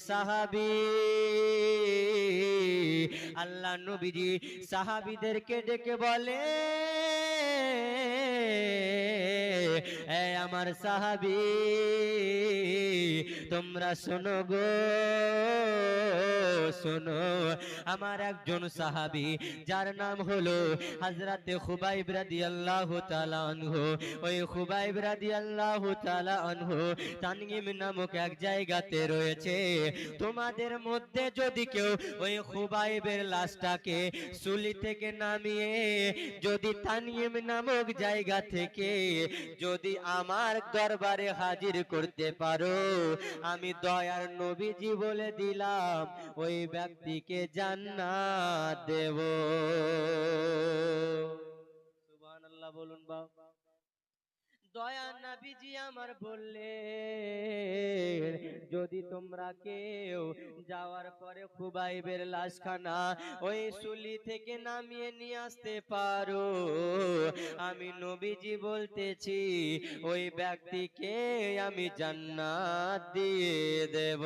সাহাবী আল্লাহ নবীজি সাহাবীদেরকে ডেকে বলে, এ আমার সাহাবী তোমরা শোনো গো শোনো, আমার একজন সাহাবী যার নাম হলো হযরতে খুবাইব রাদিয়াল্লাহু তাআলা আনহু। ওই খুবাইব রাদিয়াল্লাহু তাআলা আনহু তানঈম নামক এক জায়গাতে রয়েছে। তোমাদের মধ্যে যদি কেউ ওই খুবাইবের লাশটাকে সুলি থেকে নামিয়ে যদি তানঈম নামক জায়গা থেকে যদি আমার দরবারে হাজির করতে পারো, আমি দয়ার নবীজি বলে দিলাম ওই ব্যক্তিকে জান্নাত দেব। সুবহানাল্লাহ বলুন বাবা। দয়া নবীজি আমার বললেন, যদি তোমরা কেউ যাওয়ার পরে খুবাইবের লাশখানা ওই সুলি থেকে নামিয়ে নিয়ে আসতে পারো, আমি নবীজি বলতেছি ওই ব্যক্তিকে আমি জান্নাত দিয়ে দেব।